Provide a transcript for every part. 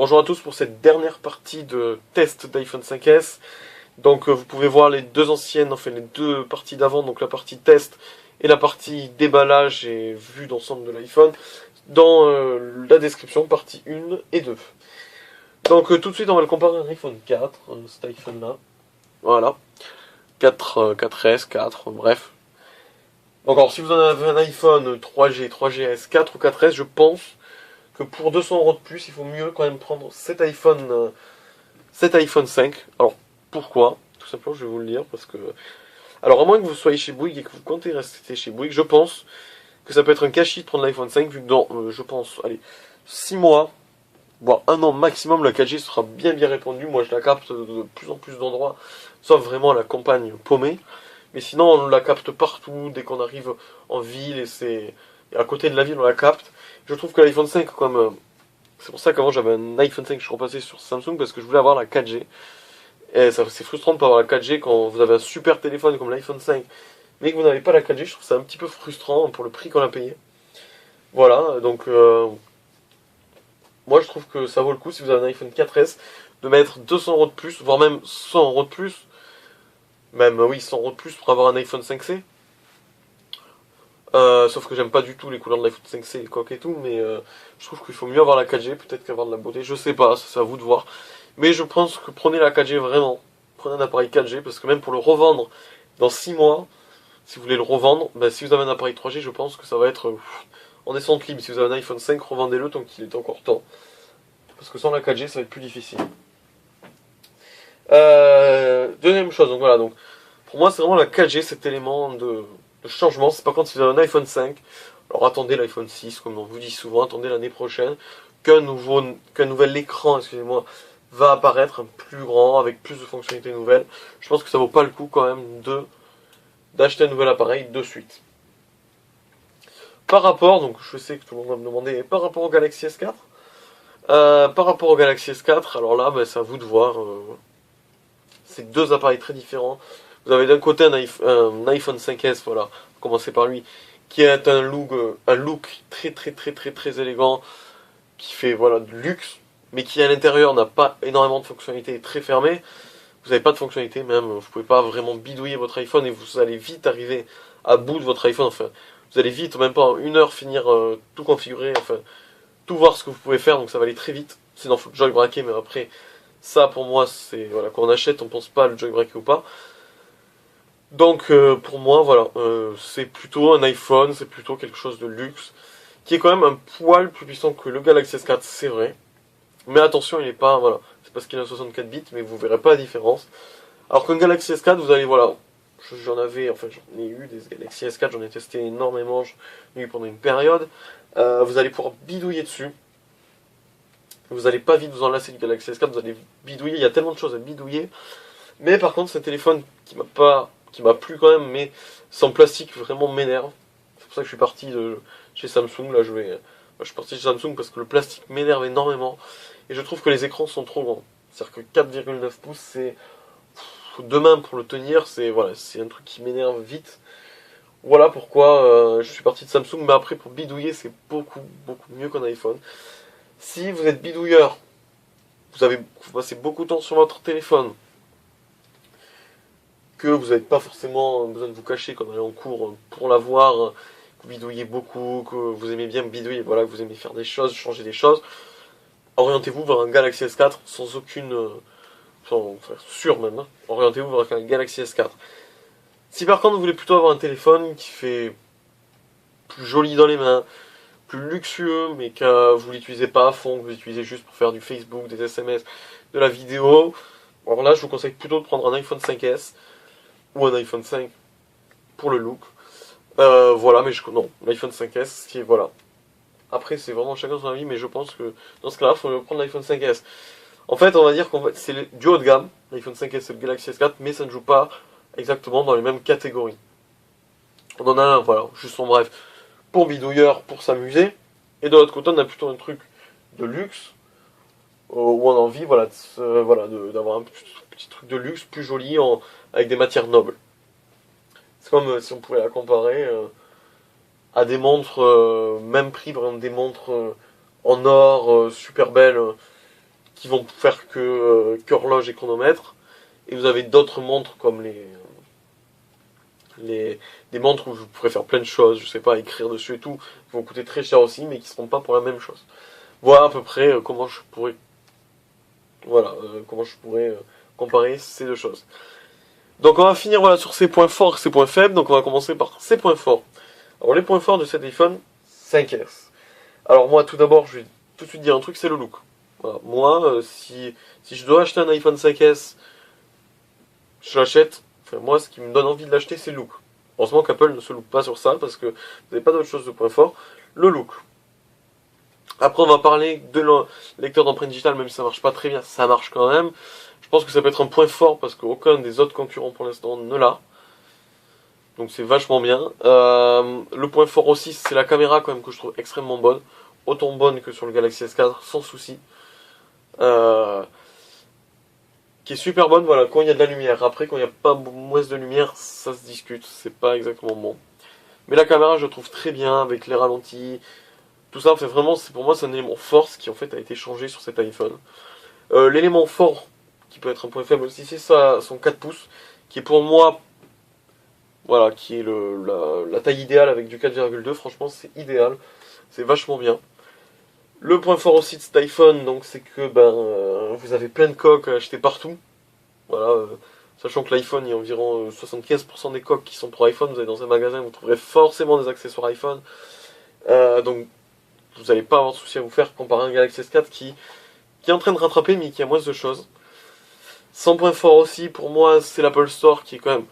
Bonjour à tous pour cette dernière partie de test d'iPhone 5S. Donc vous pouvez voir les deux anciennes, enfin les deux parties d'avant, donc la partie test et la partie déballage et vue d'ensemble de l'iPhone, dans la description, partie 1 et 2. Donc tout de suite on va le comparer à un iPhone 4, cet iPhone là. Voilà. 4, 4S, 4, bref. Donc alors si vous en avez un iPhone 3G, 3GS, 4 ou 4S, je pense que pour 200 € de plus, il faut mieux quand même prendre cet iPhone 5. Alors, pourquoi? Tout simplement, je vais vous le dire, parce que... Alors, à moins que vous soyez chez Bouygues et que vous comptez rester chez Bouygues, je pense que ça peut être un gâchis de prendre l'iPhone 5, vu que dans, je pense, allez, 6 mois, voire 1 an maximum, la 4G sera bien répandue. Moi, je la capte de plus en plus d'endroits, sauf vraiment à la campagne paumée. Mais sinon, on la capte partout, dès qu'on arrive en ville, et c'est... Et à côté de la ville, on la capte. Je trouve que l'iPhone 5, comme... c'est pour ça qu'avant j'avais un iPhone 5, je suis repassé sur Samsung parce que je voulais avoir la 4G. Et c'est frustrant de pas avoir la 4G quand vous avez un super téléphone comme l'iPhone 5, mais que vous n'avez pas la 4G, je trouve ça un petit peu frustrant pour le prix qu'on a payé. Voilà, donc moi je trouve que ça vaut le coup si vous avez un iPhone 4S de mettre 200 € de plus, voire même 100 € de plus. Même oui, 100 € de plus pour avoir un iPhone 5C. Sauf que j'aime pas du tout les couleurs de l'iPhone 5C, les coques et tout, mais je trouve qu'il faut mieux avoir la 4G peut-être qu'avoir de la beauté, je sais pas, c'est à vous de voir. Mais je pense que prenez la 4G vraiment, prenez un appareil 4G, parce que même pour le revendre dans 6 mois, si vous voulez le revendre, bah, si vous avez un appareil 3G, je pense que ça va être en descente libre. Si vous avez un iPhone 5, revendez-le tant qu'il est encore temps. Parce que sans la 4G, ça va être plus difficile. Deuxième chose, donc voilà, donc pour moi c'est vraiment la 4G, cet élément de changement. C'est par contre si vous avez un iPhone 5, alors attendez l'iPhone 6, comme on vous dit souvent, attendez l'année prochaine, qu'un nouvel écran, excusez-moi, va apparaître, plus grand, avec plus de fonctionnalités nouvelles. Je pense que ça vaut pas le coup quand même d'acheter un nouvel appareil de suite. Par rapport, donc je sais que tout le monde va me demander, par rapport au Galaxy S4, par rapport au Galaxy S4, alors là, bah, c'est à vous de voir. C'est deux appareils très différents. Vous avez d'un côté un iPhone 5S, voilà, commencer par lui, qui est un look très élégant, qui fait voilà du luxe, mais qui à l'intérieur n'a pas énormément de fonctionnalités, très fermé. Vous n'avez pas de fonctionnalité même, vous pouvez pas vraiment bidouiller votre iPhone et vous allez vite arriver à bout de votre iPhone. Enfin, vous allez vite, même pas en 1 heure, finir tout configurer, enfin tout voir ce que vous pouvez faire, donc ça va aller très vite. Sinon, il faut jailbreaker, mais après, ça pour moi, c'est voilà, quand on achète, on pense pas à le jailbreaker ou pas. Donc pour moi, voilà, c'est plutôt un iPhone, c'est plutôt quelque chose de luxe, qui est quand même un poil plus puissant que le Galaxy S4, c'est vrai. Mais attention, il est pas, voilà, c'est parce qu'il a 64 bits, mais vous verrez pas la différence. Alors qu'un Galaxy S4, vous allez, voilà, j'en avais, enfin j'en ai eu des Galaxy S4, j'en ai testé énormément, j'en ai eu pendant une période. Vous allez pouvoir bidouiller dessus. Vous allez pas vite vous enlacer du Galaxy S4, vous allez bidouiller, il y a tellement de choses à bidouiller. Mais par contre, c'est un téléphone qui m'a plu quand même, mais sans plastique vraiment m'énerve. C'est pour ça que je suis parti de chez Samsung. Là, je suis parti chez Samsung parce que le plastique m'énerve énormément et je trouve que les écrans sont trop grands. C'est-à-dire que 4,9 pouces, c'est deux mains pour le tenir. C'est voilà, c'est un truc qui m'énerve vite. Voilà pourquoi je suis parti de Samsung. Mais après, pour bidouiller, c'est beaucoup mieux qu'un iPhone. Si vous êtes bidouilleur, vous passez beaucoup de temps sur votre téléphone, que vous n'avez pas forcément besoin de vous cacher quand on est en cours pour l'avoir, que vous bidouillez beaucoup, que vous aimez bien bidouiller, voilà, que vous aimez faire des choses, changer des choses, orientez-vous vers un Galaxy S4 sans aucune... enfin, sûr même, hein. Orientez-vous vers un Galaxy S4. Si par contre vous voulez plutôt avoir un téléphone qui fait plus joli dans les mains, plus luxueux, mais que vous l'utilisez pas à fond, que vous l'utilisez juste pour faire du Facebook, des SMS, de la vidéo, alors là je vous conseille plutôt de prendre un iPhone 5S, ou un iPhone 5 pour le look. Voilà, mais non, l'iPhone 5S, qui est voilà. Après, c'est vraiment chacun son avis, mais je pense que dans ce cas-là, il faut prendre l'iPhone 5S. En fait, on va dire qu'en fait, c'est du haut de gamme, l'iPhone 5S et le Galaxy S4, mais ça ne joue pas exactement dans les mêmes catégories. On en a un, voilà, juste en bref, pour bidouilleur, pour s'amuser, et de l'autre côté, on a plutôt un truc de luxe, où on a envie, voilà, d'avoir un petit truc de luxe plus joli, avec des matières nobles. C'est comme si on pouvait la comparer à des montres même prix, par exemple des montres en or super belles qui vont faire qu'horloge et chronomètre. Et vous avez d'autres montres comme des montres où vous pourrez faire plein de choses, je sais pas, écrire dessus et tout, qui vont coûter très cher aussi, mais qui seront pas pour la même chose. Voilà à peu près comment je pourrais, comparer ces deux choses. Donc on va finir voilà, sur ses points forts et ses points faibles. Donc on va commencer par ses points forts. Alors les points forts de cet iPhone 5S. Alors moi tout d'abord je vais tout de suite dire un truc, c'est le look. Voilà. Moi si je dois acheter un iPhone 5S, je l'achète. Enfin moi ce qui me donne envie de l'acheter c'est le look. Heureusement qu'Apple ne se loupe pas sur ça parce que vous n'avez pas d'autre chose de point fort. Le look. Après on va parler de le lecteur d'empreinte digitale, même si ça marche pas très bien, ça marche quand même. Je pense que ça peut être un point fort parce qu'aucun des autres concurrents pour l'instant ne l'a. Donc c'est vachement bien. Le point fort aussi, c'est la caméra quand même que je trouve extrêmement bonne. Autant bonne que sur le Galaxy S4, sans souci. Qui est super bonne, voilà, quand il y a de la lumière. Après, quand il n'y a pas moins de lumière, ça se discute. C'est pas exactement bon. Mais la caméra, je trouve très bien, avec les ralentis. Tout ça, fait vraiment, pour moi, c'est un élément fort, ce qui en fait a été changé sur cet iPhone. L'élément fort, qui peut être un point faible aussi, c'est son 4 pouces, qui est pour moi, voilà, qui est la taille idéale avec du 4,2. Franchement, c'est idéal, c'est vachement bien. Le point fort aussi de cet iPhone, donc, c'est que vous avez plein de coques à acheter partout. Voilà, sachant que l'iPhone, il y a environ 75% des coques qui sont pour iPhone. Vous allez dans un magasin, vous trouverez forcément des accessoires iPhone. Donc, vous n'allez pas avoir de souci à vous faire comparé à un Galaxy S4 qui est en train de rattraper, mais qui a moins de choses. Son point fort aussi, pour moi, c'est l'Apple Store, qui est quand même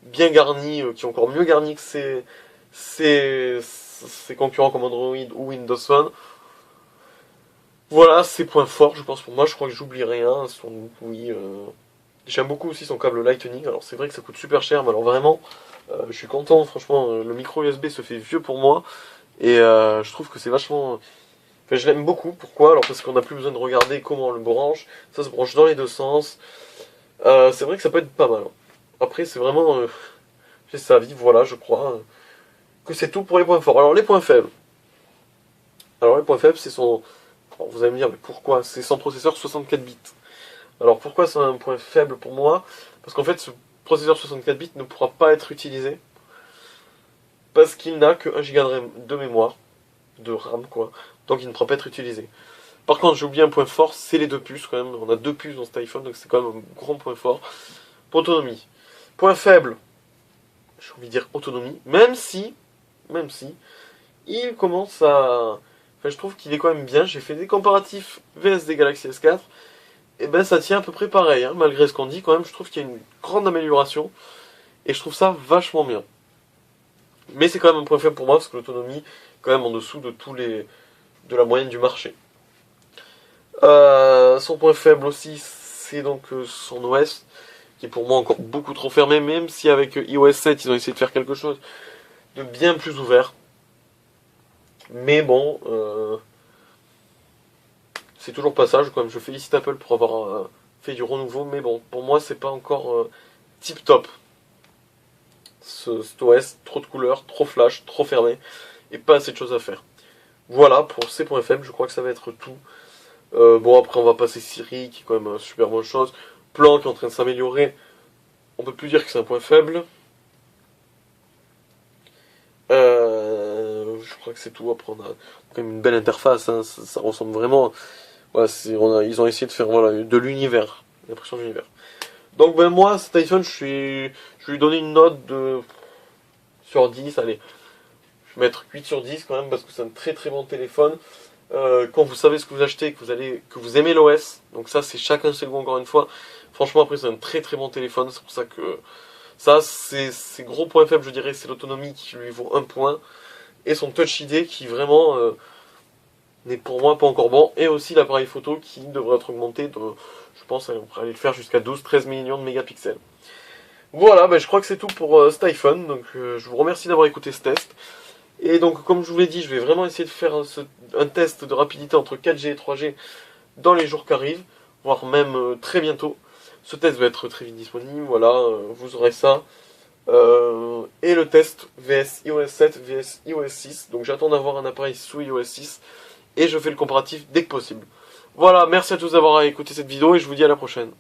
bien garni, qui est encore mieux garni que ses concurrents comme Android ou Windows Phone. Voilà, ses points forts, je pense pour moi, je crois que j'oublie rien. J'aime beaucoup aussi son câble Lightning, alors c'est vrai que ça coûte super cher, mais alors vraiment, je suis content, franchement, le micro USB se fait vieux pour moi, et je trouve que c'est vachement... Enfin, je l'aime beaucoup, pourquoi? Alors parce qu'on n'a plus besoin de regarder comment on le branche, ça se branche dans les deux sens, c'est vrai que ça peut être pas mal. Après, c'est vraiment... c'est sa vie, voilà, je crois, que c'est tout pour les points forts. Alors les points faibles. Alors les points faibles, c'est son... Alors, vous allez me dire, mais pourquoi? C'est son processeur 64 bits. Alors pourquoi c'est un point faible pour moi? Parce qu'en fait, ce processeur 64 bits ne pourra pas être utilisé parce qu'il n'a que 1 Go de mémoire, de RAM quoi, donc il ne pourra pas être utilisé. Par contre, j'ai oublié un point fort, c'est les deux puces quand même. On a deux puces dans cet iPhone, donc c'est quand même un grand point fort. Pour autonomie. Point faible, j'ai envie de dire autonomie, même si, il commence à... Enfin, je trouve qu'il est quand même bien. J'ai fait des comparatifs VS des Galaxy S4. Et ben ça tient à peu près pareil, hein. Malgré ce qu'on dit quand même, je trouve qu'il y a une grande amélioration. Et je trouve ça vachement bien. Mais c'est quand même un point faible pour moi, parce que l'autonomie, quand même en dessous de la moyenne du marché. Son point faible aussi, c'est donc son OS, qui est pour moi encore beaucoup trop fermé, même si avec iOS 7, ils ont essayé de faire quelque chose de bien plus ouvert. Mais bon, c'est toujours pas ça. Je félicite Apple pour avoir fait du renouveau, mais bon, pour moi, c'est pas encore tip top. Cet OS, trop de couleurs, trop flash, trop fermé, et pas assez de choses à faire. Voilà pour ces points faibles, je crois que ça va être tout. Bon, après, on va passer Siri, qui est quand même une super bonne chose. Plan qui est en train de s'améliorer. On peut plus dire que c'est un point faible. Je crois que c'est tout. Après, on a quand même une belle interface. Hein. Ça ressemble vraiment. Voilà, ils ont essayé de faire voilà, de l'univers. L'impression d'univers. Donc, ben, moi, cet iPhone, je vais lui donner une note sur 10. Allez, je vais mettre 8 sur 10 quand même, parce que c'est un très très bon téléphone. Quand vous savez ce que vous achetez, que vous aimez l'OS, donc ça, c'est chacun ses goûts encore une fois. Franchement, après, c'est un très très bon téléphone. C'est pour ça que ça, c'est gros point faible, je dirais, c'est l'autonomie qui lui vaut un point. Et son Touch ID qui vraiment n'est pour moi pas encore bon. Et aussi l'appareil photo qui devrait être augmenté de, je pense, on pourrait aller le faire jusqu'à 12-13 millions de mégapixels. Voilà, ben, je crois que c'est tout pour cet iPhone. Donc je vous remercie d'avoir écouté ce test. Et donc comme je vous l'ai dit, je vais vraiment essayer de faire un test de rapidité entre 4G et 3G dans les jours qui arrivent, voire même très bientôt. Ce test va être très vite disponible, voilà, vous aurez ça. Et le test VS iOS 7, VS iOS 6. Donc j'attends d'avoir un appareil sous iOS 6 et je fais le comparatif dès que possible. Voilà, merci à tous d'avoir écouté cette vidéo et je vous dis à la prochaine.